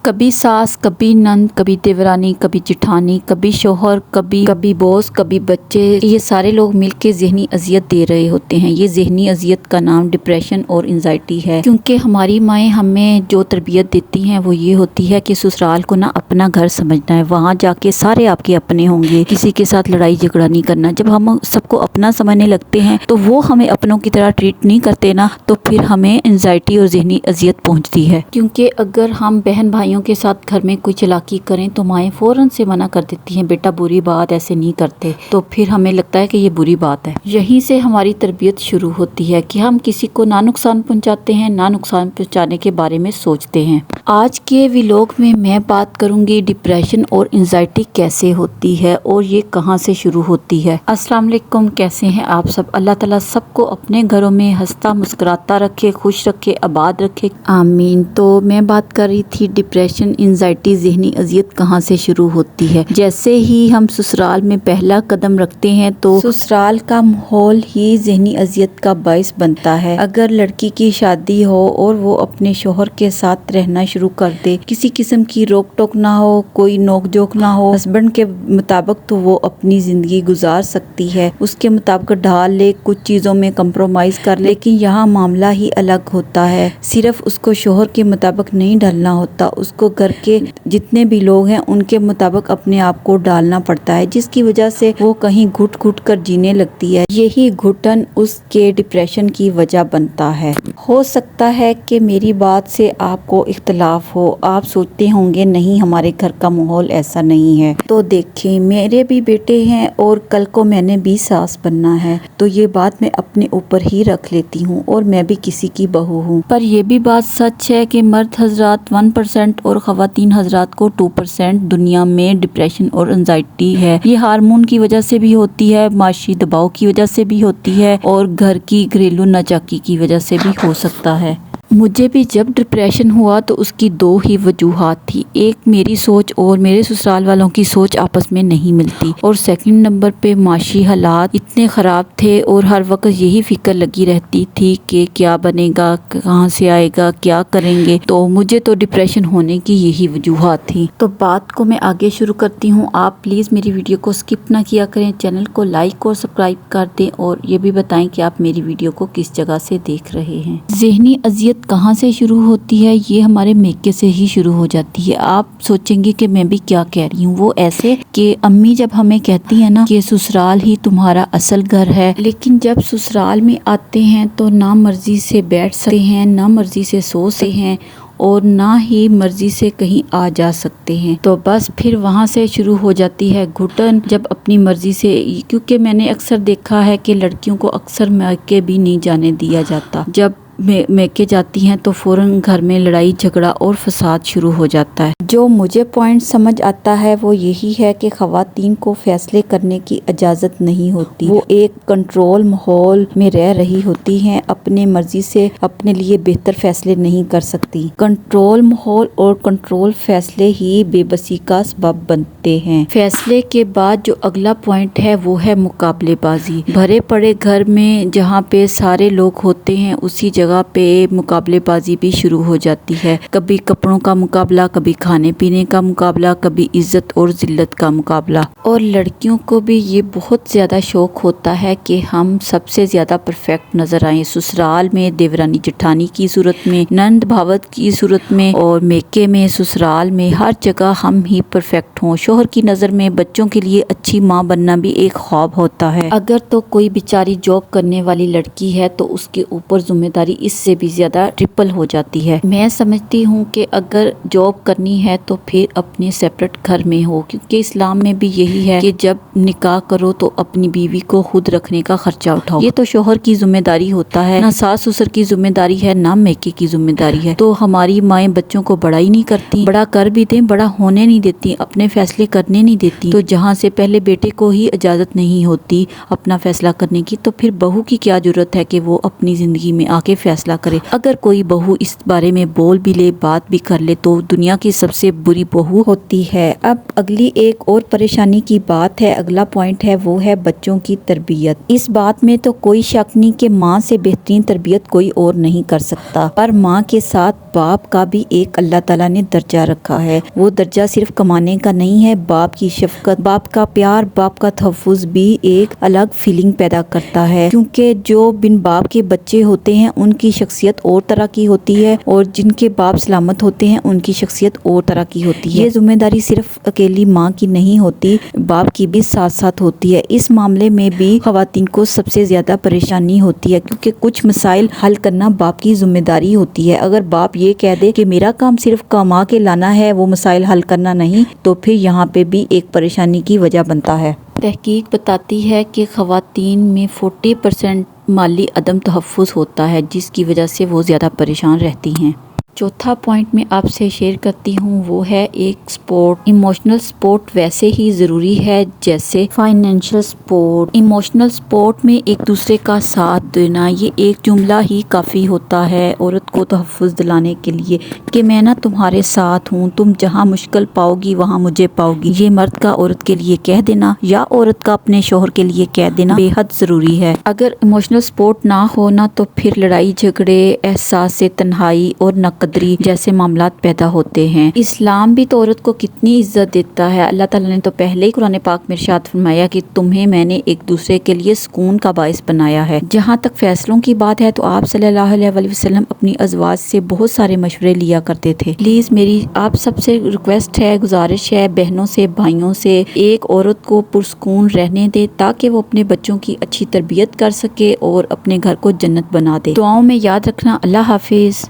कभी सास, कभी नंद, कभी देवरानी, कभी जिठानी, कभी शोहर, कभी बॉस, कभी बच्चे, ये सारे लोग मिलके ज़हनी अजियत दे रहे होते हैं। ये ज़हनी अजियत का नाम डिप्रेशन और एंजाइटी है, क्योंकि हमारी माएँ हमें जो तरबियत देती हैं वो ये होती है कि ससुराल को ना अपना घर समझना है, वहाँ जाके सारे आपके अपने होंगे, किसी के साथ लड़ाई झगड़ा नहीं करना। जब हम सबको अपना समझने लगते हैं तो वो हमें अपनों की तरह ट्रीट नहीं करते ना, तो फिर हमें एंजाइटी और ज़हनी अजियत पहुँचती है। क्योंकि अगर हम बहन भाइयों के साथ घर में कोई चालाकी करें तो माएँ फौरन से मना कर देती हैं, बेटा बुरी बात, ऐसे नहीं करते। तो फिर हमें लगता है कि ये बुरी बात है। यहीं से हमारी तरबियत शुरू होती है कि हम किसी को ना नुकसान पहुंचाते हैं, ना नुकसान पहुंचाने के बारे में सोचते हैं। आज के व्लॉग में मैं बात करूंगी डिप्रेशन और एंजाइटी कैसे होती है और ये कहाँ से शुरू होती है। अस्सलाम वालेकुम, कैसे हैं आप सब? अल्लाह ताला सबको अपने घरों में हंसता मुस्कुराता रखे, खुश रखे, आबाद रखे, आमीन। तो मैं बात कर रही थी डिप्रेशन, एंजाइटी, ज़हनी अजियत कहाँ से शुरू होती है। जैसे ही हम ससुराल में पहला कदम रखते हैं तो ससुराल का माहौल ही ज़हनी अजियत का बाइस बनता है। अगर लड़की की शादी हो और वो अपने शोहर के साथ रहना शुरू कर दे, किसी किस्म की रोक टोक ना हो, कोई नोक जोक ना हो, हस्बैंड के मुताबिक तो वो अपनी जिंदगी गुजार सकती है, उसके मुताबिक ढाल ले, कुछ चीज़ों में कंप्रोमाइज़ कर ले। लेकिन यहाँ मामला ही अलग होता है। सिर्फ उसको शोहर के मुताबिक नहीं ढलना होता, उसको घर के जितने भी लोग हैं उनके मुताबिक अपने आप को डालना पड़ता है, जिसकी वजह से वो कहीं घुट घुट कर जीने लगती है। यही घुटन उसके डिप्रेशन की वजह बनता है। हो सकता है कि मेरी बात से आपको इख्तलाफ हो, आप सोचते होंगे नहीं हमारे घर का माहौल ऐसा नहीं है। तो देखें, मेरे भी बेटे हैं और कल को मैंने भी सास बनना है, तो ये बात मैं अपने ऊपर ही रख लेती हूँ और मैं भी किसी की बहू हूँ। पर यह भी बात सच है कि मर्द हजरात 1% और खवातीन हजरात को 2% दुनिया में डिप्रेशन और एंजाइटी है। ये हार्मोन की वजह से भी होती है, माशी दबाव की वजह से भी होती है और घर की घरेलू नाचाकी की वजह से भी हो सकता है। मुझे भी जब डिप्रेशन हुआ तो उसकी दो ही वजूहात थी। एक, मेरी सोच और मेरे ससुराल वालों की सोच आपस में नहीं मिलती, और सेकंड नंबर पे माशी हालात इतने ख़राब थे और हर वक्त यही फिक्र लगी रहती थी कि क्या बनेगा, कहाँ से आएगा, क्या करेंगे। तो मुझे तो डिप्रेशन होने की यही वजूहात थी। तो बात को मैं आगे शुरू करती हूँ। आप प्लीज़ मेरी वीडियो को स्किप ना किया करें, चैनल को लाइक और सब्सक्राइब कर दें और ये भी बताएं कि आप मेरी वीडियो को किस जगह से देख रहे हैं। ज़हनी अजियत कहाँ से शुरू होती है? ये हमारे मेके से ही शुरू हो जाती है। आप सोचेंगे कि मैं भी क्या कह रही हूँ। वो ऐसे कि अम्मी जब हमें कहती है ना कि ससुराल ही तुम्हारा असल घर है, लेकिन जब ससुराल में आते हैं तो ना मर्जी से बैठ सकते हैं, ना मर्जी से सो सकते हैं और ना ही मर्जी से कहीं आ जा सकते हैं। तो बस फिर वहाँ से शुरू हो जाती है घुटन। जब अपनी मर्जी से, क्योंकि मैंने अक्सर देखा है कि लड़कियों को अक्सर मायके भी नहीं जाने दिया जाता। जब मैके जाती हैं तो फौरन घर में लड़ाई झगड़ा और फसाद शुरू हो जाता है। जो मुझे पॉइंट समझ आता है वो यही है कि खवातीन को फैसले करने की इजाज़त नहीं होती। वो एक कंट्रोल माहौल में रह रही होती हैं, अपने मर्जी से अपने लिए बेहतर फैसले नहीं कर सकती। कंट्रोल माहौल और कंट्रोल फैसले ही बेबसी का सबब बनते हैं। फैसले के बाद जो अगला पॉइंट है वो है मुकाबलेबाजी। भरे पड़े घर में जहाँ पे सारे लोग होते हैं उसी जगह पे मुकाबलेबाजी भी शुरू हो जाती है। कभी कपड़ों का मुकाबला, कभी खाने पीने का मुकाबला, कभी इज्जत और जिल्लत का मुकाबला। और लड़कियों को भी ये बहुत ज़्यादा शौक होता है कि हम सबसे ज़्यादा परफेक्ट नज़र आए। ससुराल में देवरानी जेठानी की सूरत में, नंद भावत की सूरत में, और मेके में, ससुराल में, हर जगह हम ही परफेक्ट हों। शोहर की नज़र में बच्चों के लिए अच्छी माँ बनना भी एक ख्वाब होता है। अगर तो कोई बेचारी जॉब करने वाली लड़की है तो उसके ऊपर जिम्मेदारी इससे भी ज्यादा ट्रिपल हो जाती है। मैं समझती हूँ कि अगर जॉब करनी है तो फिर अपने सेपरेट घर में हो, क्योंकि इस्लाम में भी यही है कि जब निकाह करो तो अपनी बीवी को खुद रखने का खर्चा उठाओ। ये तो शोहर की जिम्मेदारी होता है, ना सास ससुर की जिम्मेदारी है, ना मेके की जिम्मेदारी है। तो हमारी माएँ बच्चों को बड़ा ही नहीं करती, बड़ा कर भी दें बड़ा होने नहीं देती, अपने फैसले करने नहीं देती। तो जहाँ से पहले बेटे को ही इजाजत नहीं होती अपना फैसला करने की, तो फिर बहू की क्या जरूरत है कि वो अपनी जिंदगी में आके فیصلہ کرے۔ اگر کوئی بہو اس بارے میں بول بھی لے، بات بھی کر لے تو دنیا کی سب سے بری بہو ہوتی ہے۔ اب اگلی ایک اور پریشانی کی بات ہے، اگلا پوائنٹ ہے وہ ہے بچوں کی تربیت۔ اس بات میں تو کوئی شک نہیں کہ ماں سے بہترین تربیت کوئی اور نہیں کر سکتا، پر ماں کے ساتھ باپ کا بھی ایک اللہ تعالیٰ نے درجہ رکھا ہے۔ وہ درجہ صرف کمانے کا نہیں ہے، باپ کی شفقت، باپ کا پیار، باپ کا تحفظ بھی ایک الگ فیلنگ پیدا کرتا ہے، کیونکہ جو بن باپ کے بچے ہوتے ہیں ان کی شخصیت اور طرح کی ہوتی ہے، اور جن کے باپ سلامت ہوتے ہیں ان کی شخصیت اور طرح کی ہوتی ہے۔ یہ ذمہ داری صرف اکیلی ماں کی نہیں ہوتی، باپ کی بھی ساتھ ساتھ ہوتی ہے۔ اس معاملے میں بھی خواتین کو سب سے زیادہ پریشانی ہوتی ہے، کیونکہ کچھ مسائل حل کرنا باپ کی ذمہ داری ہوتی ہے۔ اگر باپ یہ کہہ دے کہ میرا کام صرف کما کے لانا ہے، وہ مسائل حل کرنا نہیں، تو پھر یہاں پہ بھی ایک پریشانی کی وجہ بنتا ہے۔ تحقیق بتاتی ہے کہ خواتین میں 40% مالی عدم تحفظ ہوتا ہے، جس کی وجہ سے وہ زیادہ پریشان رہتی ہیں۔ چوتھا پوائنٹ میں آپ سے شیئر کرتی ہوں وہ ہے ایک سپورٹ۔ ایموشنل سپورٹ ویسے ہی ضروری ہے جیسے فائنینشل سپورٹ۔ ایموشنل سپورٹ میں ایک دوسرے کا ساتھ دینا، یہ ایک جملہ ہی کافی ہوتا ہے عورت کو تحفظ دلانے کے لیے کہ میں نا تمہارے ساتھ ہوں، تم جہاں مشکل پاؤ گی وہاں مجھے پاؤ گی۔ یہ مرد کا عورت کے لیے کہہ دینا یا عورت کا اپنے شوہر کے لیے کہہ دینا بے حد ضروری ہے۔ اگر ایموشنل سپورٹ نہ ہونا تو پھر لڑائی جھگڑے، احساس تنہائی اور قدری جیسے معاملات پیدا ہوتے ہیں۔ اسلام بھی تو عورت کو کتنی عزت دیتا ہے۔ اللہ تعالیٰ نے تو پہلے ہی قرآن پاک میں ارشاد فرمایا کہ تمہیں میں نے ایک دوسرے کے لیے سکون کا باعث بنایا ہے۔ جہاں تک فیصلوں کی بات ہے تو آپ صلی اللہ علیہ وآلہ وسلم اپنی ازواج سے بہت سارے مشورے لیا کرتے تھے۔ پلیز میری آپ سب سے ریکویسٹ ہے، گزارش ہے، بہنوں سے، بھائیوں سے، ایک عورت کو پرسکون رہنے دے تاکہ وہ اپنے بچوں کی اچھی تربیت کر سکے اور اپنے گھر کو جنت بنا دے۔ دعاؤں میں یاد رکھنا۔ اللہ حافظ۔